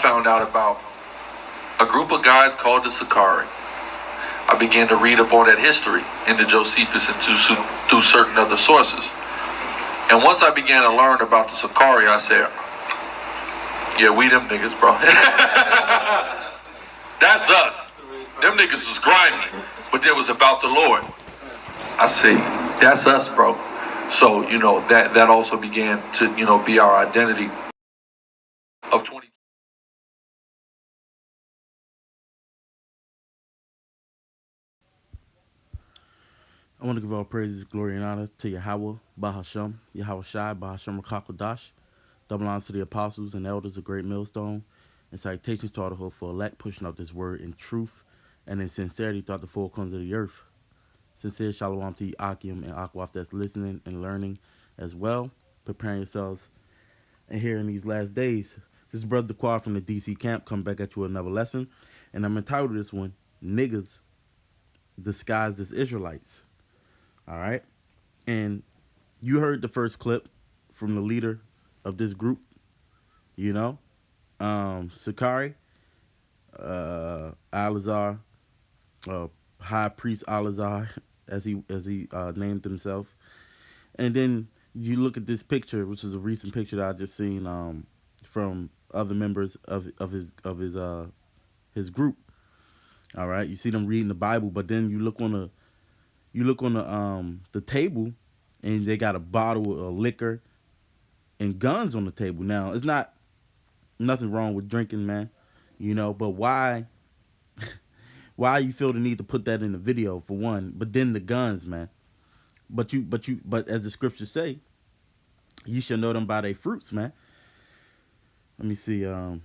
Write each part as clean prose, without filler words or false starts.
found out about a group of guys called the Sicarii. I began to read up on that history into Josephus and through certain other sources. And once I began to learn about the Sicarii, I said, yeah, we them niggas, bro. That's us. Them niggas was grimy, but it was about the Lord. I see. That's us, bro. So, that also began to, be our identity of 20. I want to give all praises, glory, and honor to Yahweh, Bahasham, Yahweh Shai, Bahasham Rakakodash, double honor to the apostles and elders of Great Millstone, and salutations to all the hopeful elect, pushing out this word in truth and in sincerity throughout the four corners of the earth. Sincere shalom to Akim and Akwaf that's listening and learning as well, preparing yourselves and here in these last days. This is Brother Quad from the DC camp, come back at you with another lesson, and I'm entitled this one, Niggas Disguised as Israelites. All right. And you heard the first clip from the leader of this group, Sicarii, Alazar, High Priest Alazar, as he named himself. And then you look at this picture, which is a recent picture that I just seen from other members of his group. All right, you see them reading the Bible, but then you look on the table, and they got a bottle of liquor and guns on the table. Now, it's nothing wrong with drinking, man, but why you feel the need to put that in the video, for one, but then the guns, man. But as the scriptures say, you should know them by their fruits, man. Let me see. Let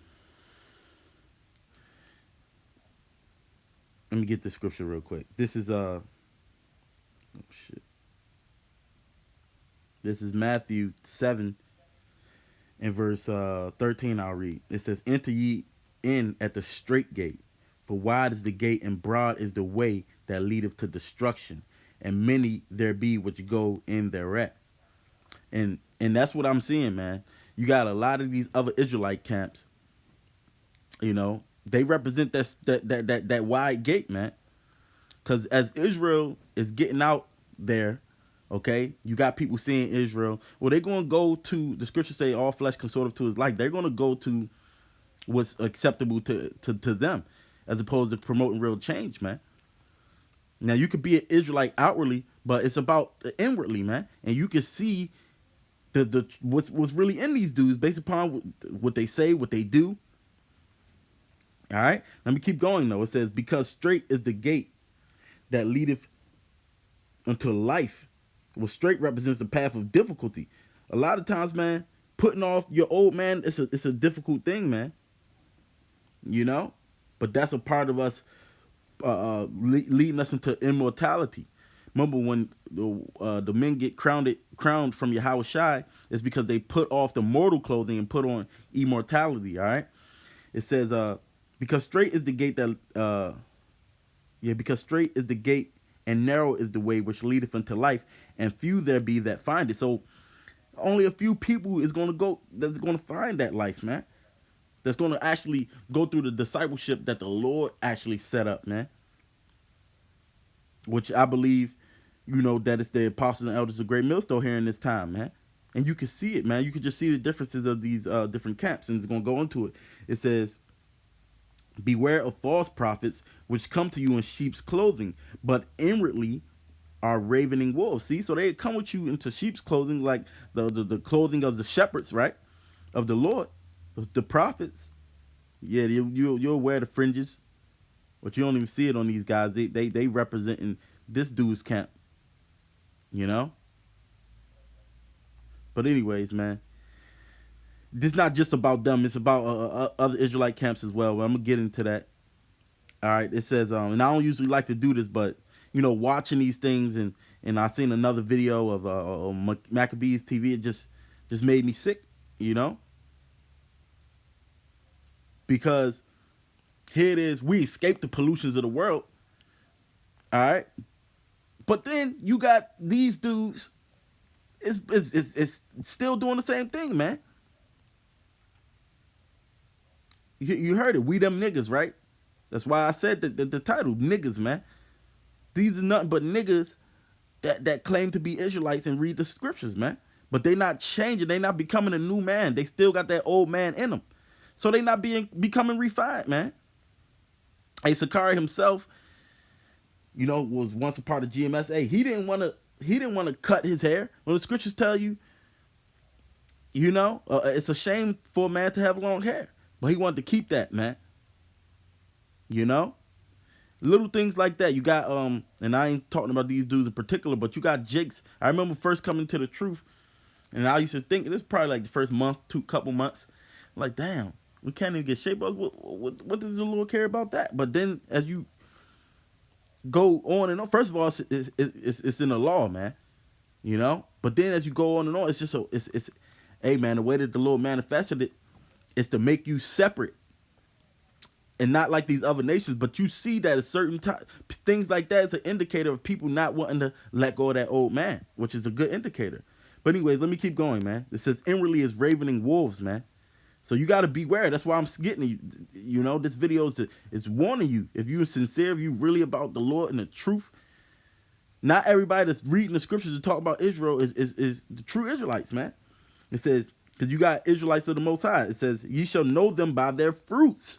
me get the scripture real quick. This is This is Matthew 7 and verse 13. I'll read. It says, "Enter ye in at the straight gate, for wide is the gate and broad is the way that leadeth to destruction, and many there be which go in thereat." And that's what I'm seeing, man. You got a lot of these other Israelite camps. They represent that wide gate, man. Because as Israel is getting out there, okay, you got people seeing Israel. Well, they're going to go to, the scriptures say all flesh consorted to his like. They're going to go to what's acceptable to them, as opposed to promoting real change, man. Now, you could be an Israelite outwardly, but it's about inwardly, man. And you can see what's really in these dudes based upon what they say, what they do. All right, let me keep going though. It says, "Because straight is the gate that leadeth unto life." Well, straight represents the path of difficulty. A lot of times, man, putting off your old man, it's a difficult thing, man. But that's a part of us leading us into immortality. Remember when the men get crowned from Yahweh Shai, it's because they put off the mortal clothing and put on immortality. All right. It says, "Because straight is the gate that because straight is the gate and narrow is the way which leadeth unto life, and few there be that find it." So only a few people that's going to find that life, man. That's going to actually go through the discipleship that the Lord actually set up, man. Which I believe, that it's the apostles and elders of Great Millstone here in this time, man. And you can see it, man. You can just see the differences of these different camps, and it's going to go into it. It says, "Beware of false prophets, which come to you in sheep's clothing, but inwardly are ravening wolves." See, so they come with you into sheep's clothing, like the clothing of the shepherds, right? Of the Lord, the prophets. Yeah, you'll wear the fringes, but you don't even see it on these guys. They representing this dude's camp, But anyways, man, this is not just about them. It's about other Israelite camps as well. I'm gonna get into that. All right. It says, and I don't usually like to do this, but watching these things, and I seen another video of Maccabees TV. It just made me sick, because here it is. We escaped the pollutions of the world. All right. But then you got these dudes. It's still doing the same thing, man. You heard it. We them niggas, right? That's why I said the title, niggas, man. These are nothing but niggas that claim to be Israelites and read the scriptures, man. But they not changing. They not becoming a new man. They still got that old man in them. So they not becoming refined, man. Hey, Sakari himself, was once a part of GMSA. He didn't want to cut his hair. When the scriptures tell you, it's a shame for a man to have long hair, but he wanted to keep that, man. You know, little things like that. You got and I ain't talking about these dudes in particular, but you got Jakes. I remember first coming to the truth, and I used to think this is probably like the first month, couple months. Like, damn, we can't even get shape up. What does the Lord care about that? But then as you go on and on, first of all, it's in the law, man. But then as you go on and on, it's just it's hey, man, the way that the Lord manifested it is to make you separate and not like these other nations. But you see that a certain time, things like that is an indicator of people not wanting to let go of that old man, which is a good indicator. But anyways, let me keep going, man. It says inwardly is ravening wolves, man. So you got to beware. That's why I'm getting you. This video is warning you. If you're sincere, if you really about the Lord and the truth, not everybody that's reading the scriptures to talk about Israel is the true Israelites, man. It says, because you got Israelites of the Most High. It says, ye shall know them by their fruits.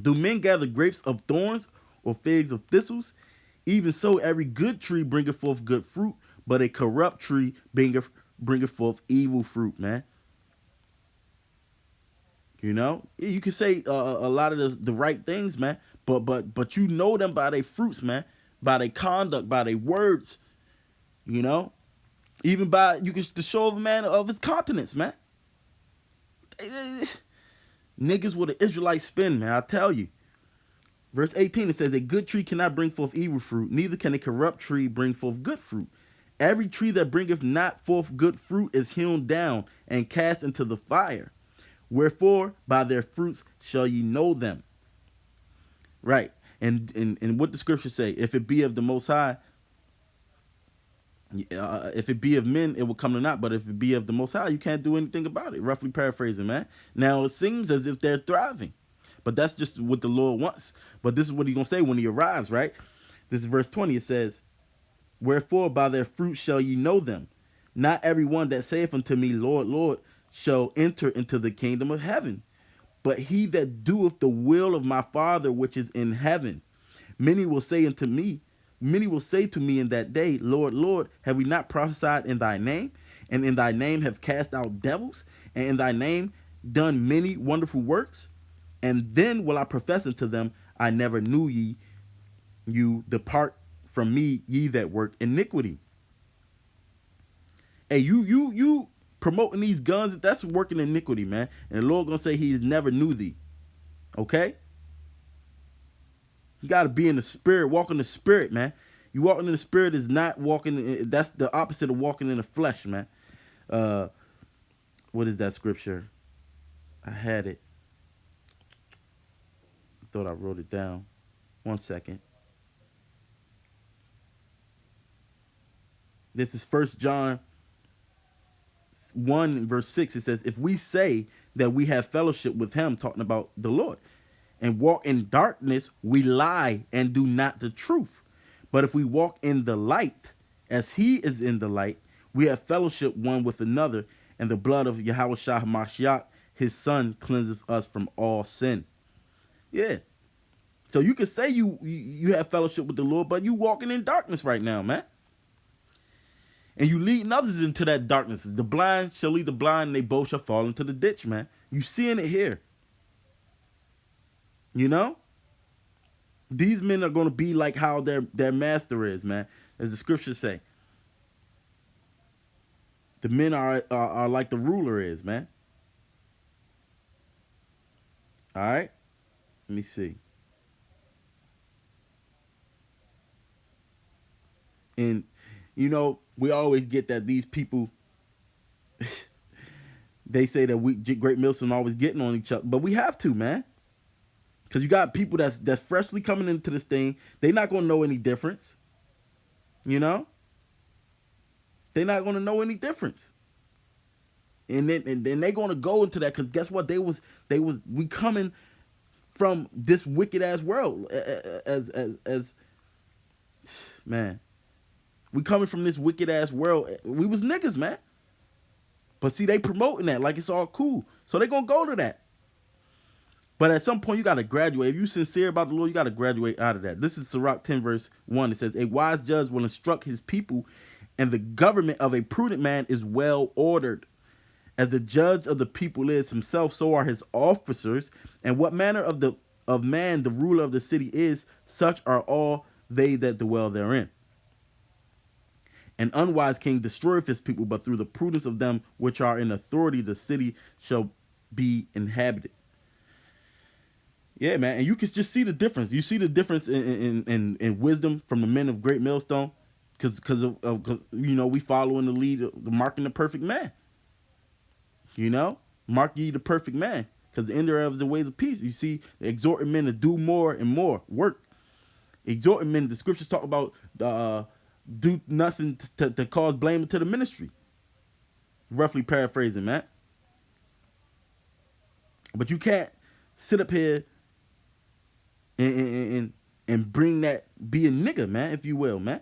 Do men gather grapes of thorns or figs of thistles? Even so, every good tree bringeth forth good fruit, but a corrupt tree bringeth forth evil fruit, man. You can say a lot of the right things, man, but you know them by their fruits, man, by their conduct, by their words, even by you can the show of a man of his countenance, man. Niggas with an Israelite spin, man, I tell you. Verse 18, it says, a good tree cannot bring forth evil fruit, neither can a corrupt tree bring forth good fruit. Every tree that bringeth not forth good fruit is hewn down and cast into the fire. Wherefore, by their fruits shall ye know them. Right. And what the scriptures say, if it be of the Most High, if it be of men, it will come to naught. But if it be of the Most High, you can't do anything about it. Roughly paraphrasing, man. Now, it seems as if they're thriving. But that's just what the Lord wants. But this is what he's going to say when he arrives, right? This is verse 20. It says, wherefore, by their fruits shall ye know them. Not every one that saith unto me, Lord, Lord, shall enter into the kingdom of heaven, but he that doeth the will of my Father which is in heaven. Many will say to me in that day, Lord, Lord, have we not prophesied in thy name? And in thy name have cast out devils? And in thy name done many wonderful works? And then will I profess unto them, I never knew ye. You depart from me, ye that work iniquity. Hey, you promoting these guns, that's working iniquity, man. And the Lord gonna say he never knew thee. Okay? You gotta be in the spirit, walk in the spirit, man. You walking in the spirit is not walking, that's the opposite of walking in the flesh, man. What is that scripture? I had it. I thought I wrote it down. 1 second. This is 1 John 1 verse 6. It says, if we say that we have fellowship with him, talking about the Lord, and walk in darkness, we lie and do not the truth. But if we walk in the light, as he is in the light, we have fellowship one with another, and the blood of Yahweh Shah Mashiach, his son, cleanses us from all sin. Yeah. So you can say you have fellowship with the Lord, but you walking in darkness right now, man. And you leading others into that darkness. The blind shall lead the blind, and they both shall fall into the ditch, man. You seeing it here. These men are going to be like how their master is, man. As the scriptures say. The men are like the ruler is, man. All right? Let me see. And, we always get that these people, they say that Great Millstone always getting on each other. But we have to, man. Because you got people that's freshly coming into this thing. They're not going to know any difference. They're not going to know any difference. then they gonna go into that because guess what? We coming from this wicked ass world as man. We coming from this wicked ass world. We was niggas, man. But see, they promoting that like it's all cool. So they gonna go to that. But at some point, you got to graduate. If you sincere about the Lord, you got to graduate out of that. This is Sirach 10, verse 1. It says, a wise judge will instruct his people, and the government of a prudent man is well ordered. As the judge of the people is himself, so are his officers. And what manner of man the ruler of the city is, such are all they that dwell therein. An unwise king destroyeth his people, but through the prudence of them which are in authority, the city shall be inhabited. Yeah, man, and you can just see the difference. You see the difference in wisdom from the men of Great Millstone, because of we following the lead of the marking the perfect man. Mark ye the perfect man, because the end thereof is the ways of peace. You see, exhorting men to do more and more work. Exhorting men, the scriptures talk about do nothing to cause blame to the ministry. Roughly paraphrasing, man. But you can't sit up here and bring that, be a nigga, man, if you will, man.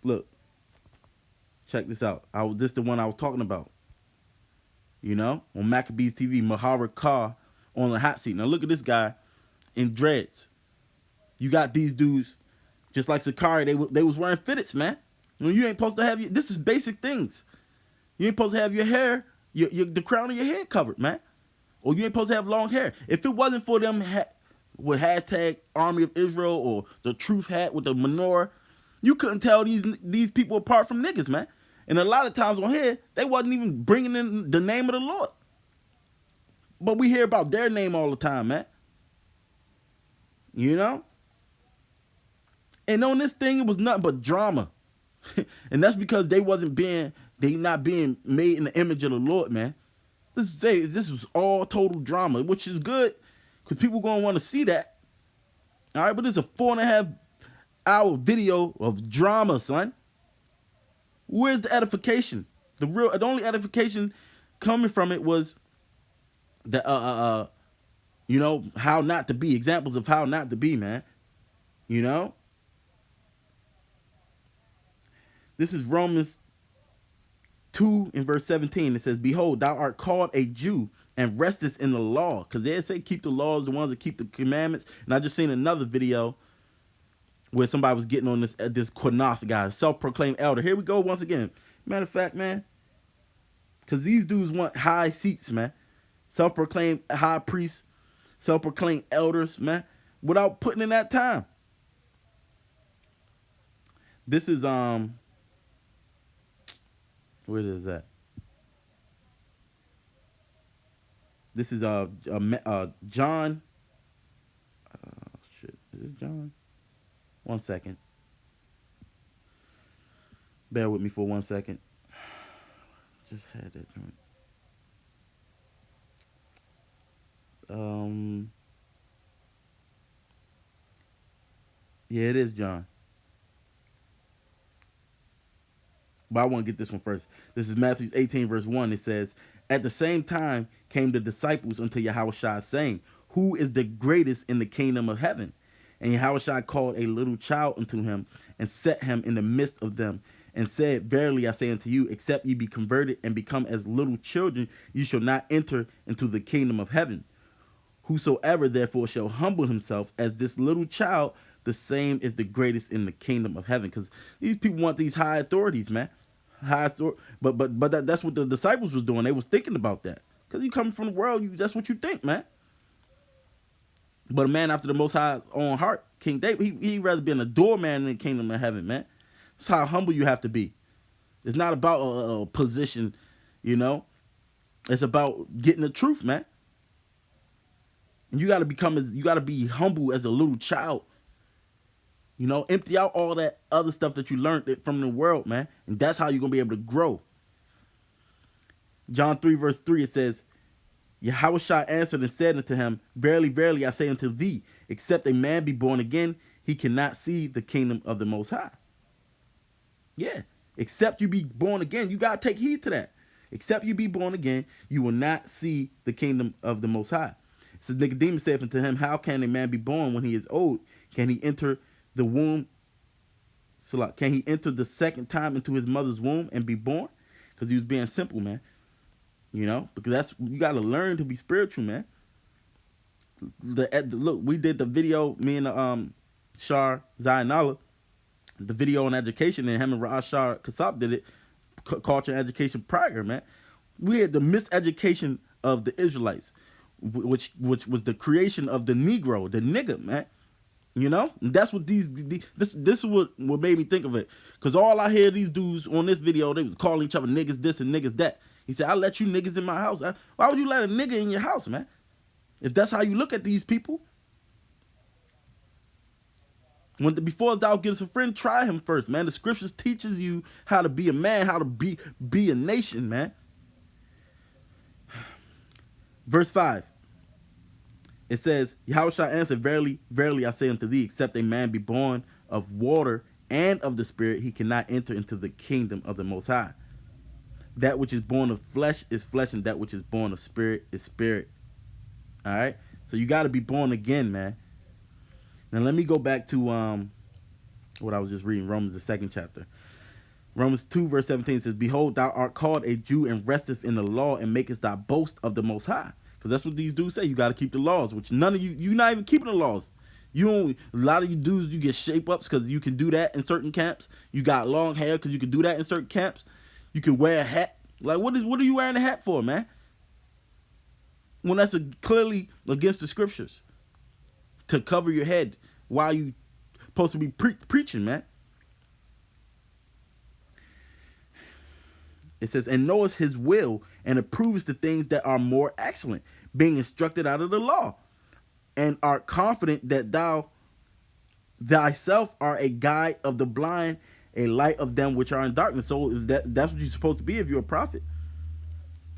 Look, check this out. This the one I was talking about. On Maccabees TV, Mahara Kar on the hot seat. Now look at this guy in dreads. You got these dudes, just like Sakari, they was wearing fitteds, man. You ain't supposed to have this is basic things. You ain't supposed to have your hair, the crown of your head covered, man. Or you ain't supposed to have long hair. If it wasn't for them with hashtag Army of Israel or the truth hat with the menorah, you couldn't tell these people apart from niggas, man. And a lot of times on here, they wasn't even bringing in the name of the Lord. But we hear about their name all the time, man. And on this thing, it was nothing but drama. And that's because they not being made in the image of the Lord, man. This was all total drama, which is good because people gonna want to see that. All right, but it's a 4.5-hour video of drama, son. Where's the edification? The only edification coming from it was the how not to be, examples of how not to be, man. This is Romans 2 in verse 17. It says, behold, thou art called a Jew and restest in the law. Because they say keep the laws, the ones that keep the commandments. And I just seen another video where somebody was getting on this Quanath guy, self-proclaimed elder. Here we go once again. Matter of fact, man, because these dudes want high seats, man. Self-proclaimed high priests, self-proclaimed elders, man, without putting in that time. This is where is that? This is John. Shit, is it John? 1 second. Bear with me for 1 second. Just had that joint. Yeah, it is John. But I want to get this one first. This is Matthew 18, verse 1. It says, at the same time came the disciples unto Yahushua, saying, who is the greatest in the kingdom of heaven? And Yahushua called a little child unto him, and set him in the midst of them, and said, verily I say unto you, except ye be converted and become as little children, you shall not enter into the kingdom of heaven. Whosoever therefore shall humble himself as this little child, the same is the greatest in the kingdom of heaven. Because these people want these high authorities, man. But that's what the disciples was doing. They was thinking about that. Because you coming from the world, that's what you think, man. But a man after the Most High's own heart, King David, he'd rather be a doorman in the kingdom of heaven, man. That's how humble you have to be. It's not about a position, It's about getting the truth, man. And you got to be humble as a little child. Empty out all that other stuff that you learned from the world, man. And that's how you're going to be able to grow. John 3, verse 3, it says, Yahushua answered and said unto him, verily, verily, I say unto thee, except a man be born again, he cannot see the kingdom of the Most High. Yeah. Except you be born again. You gotta take heed to that. Except you be born again, you will not see the kingdom of the Most High. So Nicodemus said unto him, how can a man be born when he is old? Can he enter the womb? So like, can he enter the second time into his mother's womb and be born? Because he was being simple, man. You know, because that's, you gotta learn to be spiritual, man. Look, we did the video, me and Shar Zainala, the video on education, and him and Rashar Kasab did it, culture and education prior, man. We had the miseducation of the Israelites, which was the creation of the Negro, the nigga, man. You know, and that's what this is what made me think of it. Cause all I hear these dudes on this video, they was calling each other niggas this and niggas that. He said, I let you niggas in my house. Why would you let a nigga in your house, man? If that's how you look at these people, before thou gets a friend, try him first, man. The scriptures teaches you how to be a man, how to be a nation, man. Verse 5. It says, Yahweh shall answer, verily, verily, I say unto thee, except a man be born of water and of the Spirit, he cannot enter into the kingdom of the Most High. That which is born of flesh is flesh, and that which is born of spirit is spirit. All right? So you got to be born again, man. Now let me go back to what I was just reading, Romans, the 2nd chapter. Romans 2, verse 17 says, Behold, thou art called a Jew and resteth in the law and makest thy boast of the Most High. Because that's what these dudes say. You got to keep the laws, which none of you're not even keeping the laws. You don't. A lot of you dudes, you get shape ups because you can do that in certain camps. You got long hair because you can do that in certain camps. You can wear a hat. Like, what are you wearing a hat for, man? When that's clearly against the scriptures. To cover your head while you supposed to be preaching, man. It says, and knowest his will and approves the things that are more excellent, being instructed out of the law, and art confident that thou thyself art a guide of the blind, a light of them which are in darkness. So that's what you're supposed to be if you're a prophet.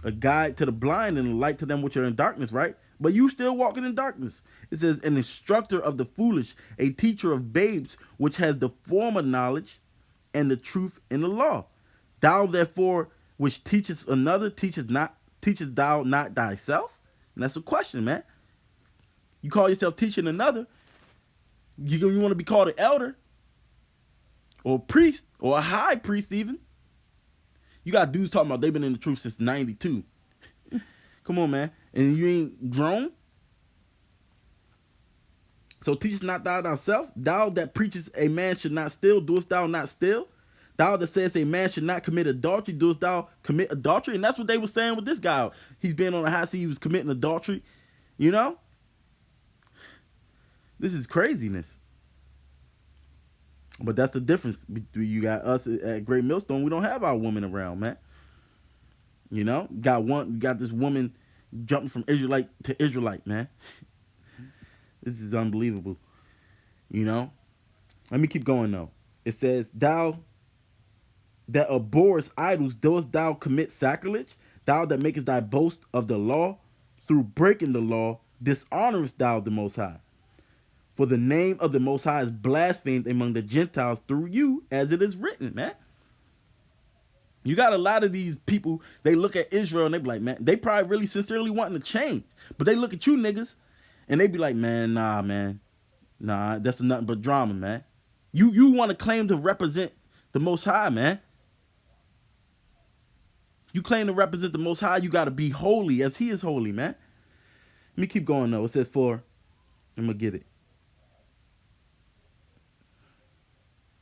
A guide to the blind and a light to them which are in darkness, right? But you still walking in darkness. It says, an instructor of the foolish, a teacher of babes, which has the form of knowledge and the truth in the law. Thou therefore which teachest another, teachest thou not thyself? And that's a question, man. You call yourself teaching another, you want to be called an elder or a priest or a high priest even. You got dudes talking about they've been in the truth since 92. Come on, man. And you ain't grown? So teachest not thou thyself? Thou that preachest a man should not steal, doest thou not steal? Thou that says a man should not commit adultery, doest thou commit adultery? And that's what they were saying with this guy. He's been on the high seat, he was committing adultery. You know? This is craziness. But that's the difference between you got us at Great Millstone. We don't have our women around, man. You know? Got this woman jumping from Israelite to Israelite, man. This is unbelievable. You know? Let me keep going, though. It says, thou that abhorrest idols, dost thou commit sacrilege? Thou that makest thy boast of the law, through breaking the law, dishonorest thou the Most High. For the name of the Most High is blasphemed among the Gentiles through you, as it is written, man. You got a lot of these people, they look at Israel and they be like, man, they probably really sincerely wanting to change. But they look at you niggas and they be like, man, nah, that's nothing but drama, man. You want to claim to represent the Most High, man. You claim to represent the Most High, you got to be holy as he is holy, man. Let me keep going, though. It says, I'm going to get it.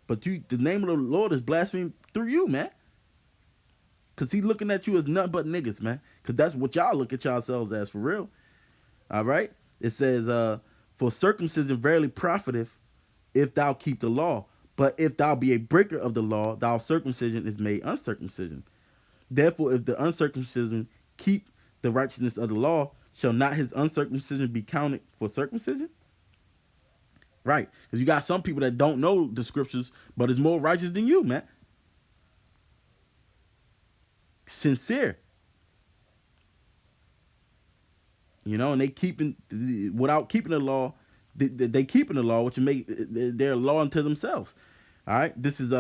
But the name of the Lord is blasphemed through you, man. Because he looking at you as nothing but niggas, man. Because that's what y'all look at yourselves as, for real. All right? It says, for circumcision verily profiteth if thou keep the law. But if thou be a breaker of the law, thou circumcision is made uncircumcision. Therefore, if the uncircumcision keep the righteousness of the law, shall not his uncircumcision be counted for circumcision? Right. Because you got some people that don't know the scriptures, but is more righteous than you, man. Sincere. You know, and they without keeping the law, they keeping the law, which make they're a law unto themselves. All right. This is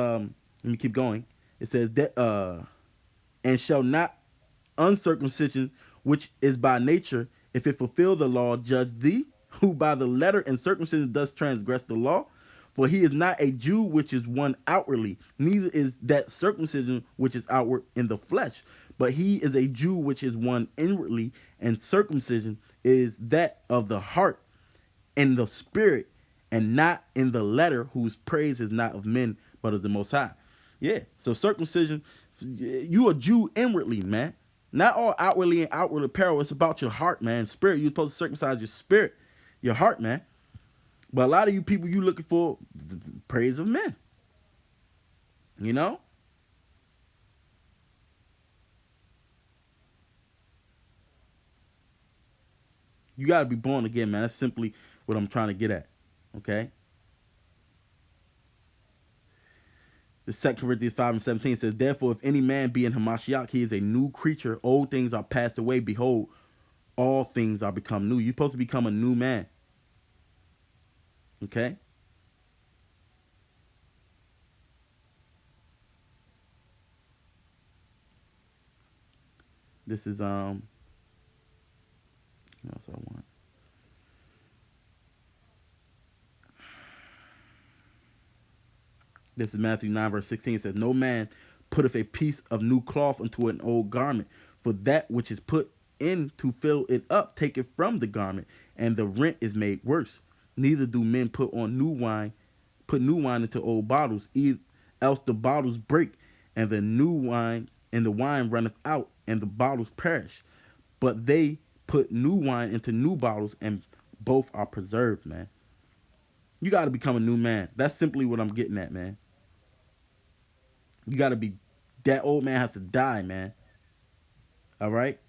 Let me keep going. It says that and shall not uncircumcision, which is by nature, if it fulfill the law, judge thee, who by the letter and circumcision does transgress the law. For he is not a Jew which is one outwardly, neither is that circumcision which is outward in the flesh, but he is a Jew which is one inwardly, and circumcision is that of the heart in the spirit, and not in the letter, whose praise is not of men, but of the Most High. Yeah, so circumcision, you a Jew inwardly, man. Not all outwardly and outward apparel. It's about your heart, man. Spirit, you're supposed to circumcise your spirit, your heart, man. But a lot of you people, you looking for the praise of men. You know? You got to be born again, man. That's simply what I'm trying to get at. Okay? The 2 Corinthians 5:17 says, therefore, if any man be in Hamashiach, he is a new creature. Old things are passed away. Behold, all things are become new. You're supposed to become a new man. Okay? This is what else I want. This is Matthew 9:16. It says, no man putteth a piece of new cloth into an old garment, for that which is put in to fill it up taketh from the garment, and the rent is made worse. Neither do men put new wine into old bottles, else the bottles break, and the wine runneth out, and the bottles perish. But they put new wine into new bottles, and both are preserved, man. You got to become a new man. That's simply what I'm getting at, man. You got to be, that old man has to die, man. All right?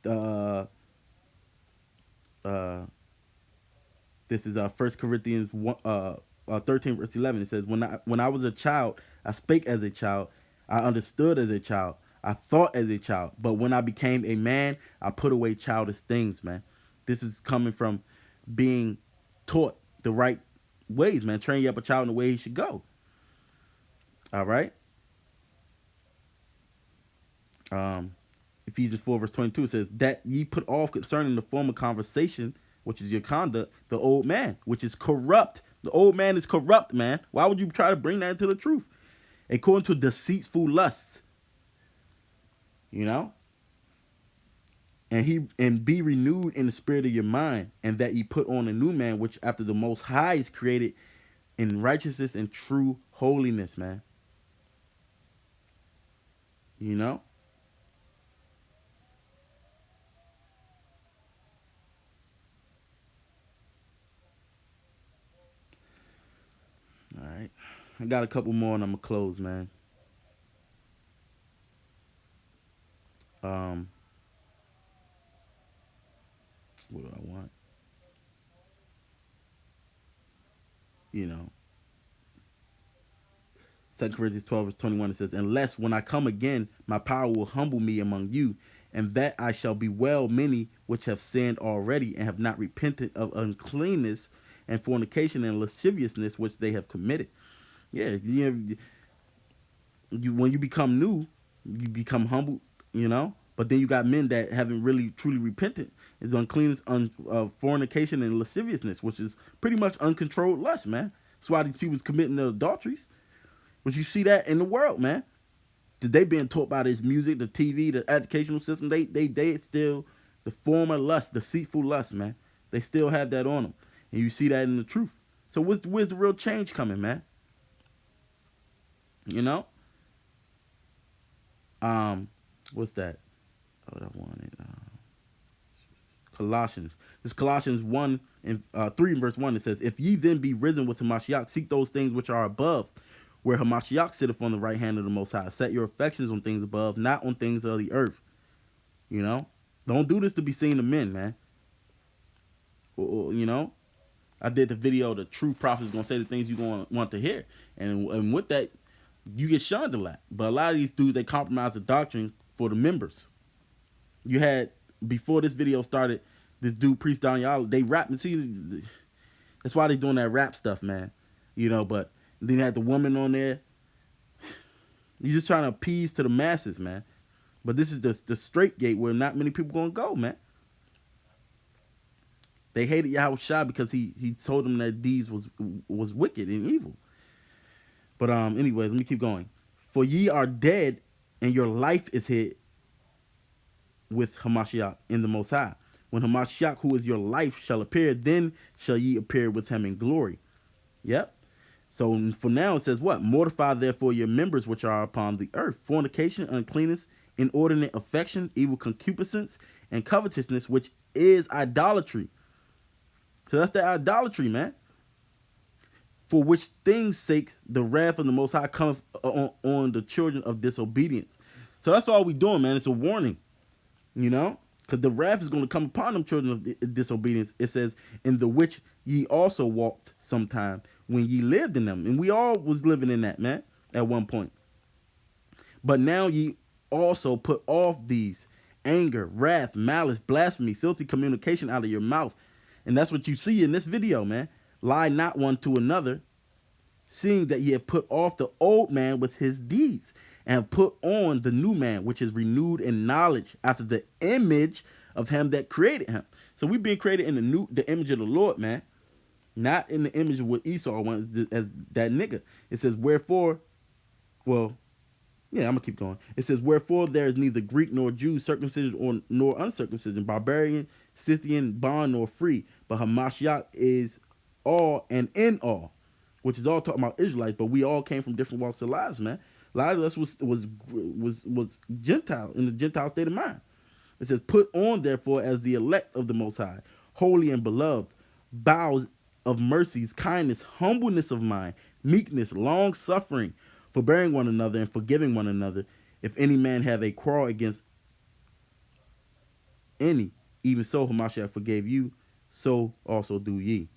Uh, uh, this is 1 Corinthians 13, verse 11. It says, when I was a child, I spake as a child. I understood as a child. I thought as a child. But when I became a man, I put away childish things, man. This is coming from being taught the right ways, man. Train you up a child in the way he should go. All right? Ephesians 4 verse 22 says that ye put off concerning the former conversation, which is your conduct, the old man, which is corrupt. The old man is corrupt, man. Why would you try to bring that into the truth? According to deceitful lusts, you know, and be renewed in the spirit of your mind, and that ye put on a new man, which after the Most High is created in righteousness and true holiness, man. You know. All right. I got a couple more and I'm gonna close, man. Um, what do I want? You know, 2 Corinthians 12 verse 21, it says, unless when I come again, my power will humble me among you, and that I shall bewail many which have sinned already and have not repented of uncleanness and fornication and lasciviousness which they have committed. Yeah, when you become new, you become humble, you know. But then you got men that haven't really truly repented. It's uncleanness, fornication, and lasciviousness, which is pretty much uncontrolled lust, man. That's why these people's committing the adulteries. But you see that in the world, man. They being taught by this music, the TV, the educational system. They still the former lust, deceitful lust, man. They still have that on them, and you see that in the truth. So where's the real change coming, man? You know. What's that? Oh, I wanted Colossians. This Colossians 1 and 3 and verse 1. It says, if ye then be risen with Hamashiach, seek those things which are above, where Hamashiach sitteth on the right hand of the Most High. Set your affections on things above, not on things of the earth. You know? Don't do this to be seen of men, man. You know? I did the video, the true prophet is going to say the things you're going to want to hear. And with that, you get shunned a lot. But a lot of these dudes, they compromise the doctrine for the members. You had, before this video started, this dude, Priest Don, y'all, they rap. And see, that's why they doing that rap stuff, man. You know, but then you had the woman on there. You're just trying to appease to the masses, man. But this is the straight gate where not many people gonna go, man. They hated Yahweh Shai because he told them that deeds was wicked and evil. But anyways, let me keep going. For ye are dead, and your life is hid with Hamashiach in the Most High. When Hamashiach, who is your life, shall appear, then shall ye appear with him in glory. Yep. So for now it says what? Mortify therefore your members which are upon the earth: fornication, uncleanness, inordinate affection, evil concupiscence, and covetousness, which is idolatry. So that's the idolatry, man. For which things' sake the wrath of the Most High cometh on the children of disobedience. So that's all we doing, man. It's a warning, you know, because the wrath is going to come upon them children of disobedience. It says, in the which ye also walked sometime when ye lived in them. And we all was living in that, man, at one point. But now ye also put off these: anger, wrath, malice, blasphemy, filthy communication out of your mouth. And that's what you see in this video, man. Lie not one to another, seeing that ye have put off the old man with his deeds, and have put on the new man, which is renewed in knowledge after the image of him that created him. So we've been created in the image of the Lord, man. Not in the image of what Esau wants as that nigga. It says, wherefore, well, yeah, I'm gonna keep going. It says, wherefore there is neither Greek nor Jew, circumcision nor uncircumcision, barbarian, Scythian, bond nor free, but Hamashiach is all and in all, which is all talking about Israelites. But we all came from different walks of lives, man. A lot of us was Gentile, in the Gentile state of mind. It says, put on therefore as the elect of the Most High, holy and beloved, bowels of mercies, kindness, humbleness of mind, meekness, long suffering, forbearing one another and forgiving one another. If any man have a quarrel against any, even so Hamashiach forgave you, so also do ye.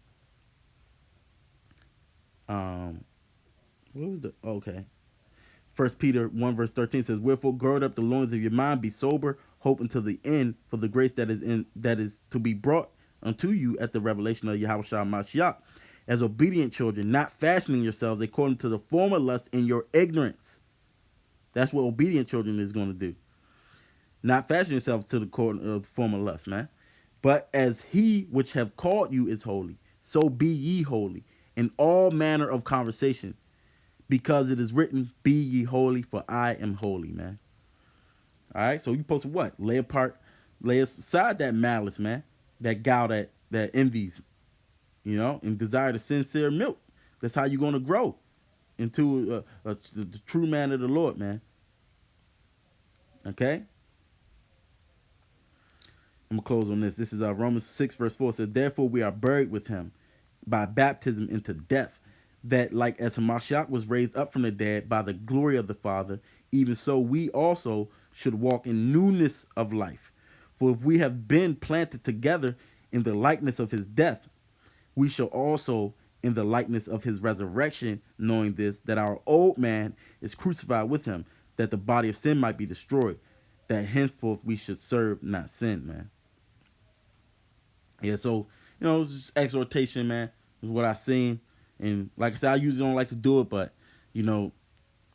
What was the okay? First Peter 1 verse 13 says, wherefore gird up the loins of your mind, be sober, hope until the end for the grace that is to be brought unto you at the revelation of Yahweh Shai Mashiach, as obedient children, not fashioning yourselves according to the former lust in your ignorance. That's what obedient children is going to do. Not fashion yourselves to the former lust, man. But as he which have called you is holy, so be ye holy in all manner of conversation, because it is written, be ye holy, for I am holy, man. All right, so you supposed to what? Lay aside that malice, man, that gal that envies, you know, and desire the sincere milk. That's how you're going to grow into the true man of the Lord, man. Okay? I'm going to close on this. This is Romans 6 verse 4. It says, therefore we are buried with him by baptism into death, that like as Hamashiach was raised up from the dead by the glory of the Father, even so we also should walk in newness of life. For if we have been planted together in the likeness of his death, we shall also in the likeness of his resurrection, knowing this, that our old man is crucified with him, that the body of sin might be destroyed, that henceforth we should serve not sin, man. Yeah, so, you know, it's just exhortation, man, is what I seen. And like I said, I usually don't like to do it, but, you know,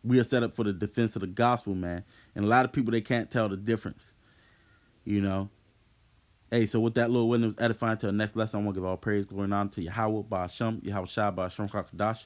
we are set up for the defense of the gospel, man. And a lot of people, they can't tell the difference, you know. Hey, so with that little window edifying to the next lesson, I want to give all praise, glory, and honor to Yahweh, Ba'ashem, Yahweh Shai, Ba'ashem, Kakadash.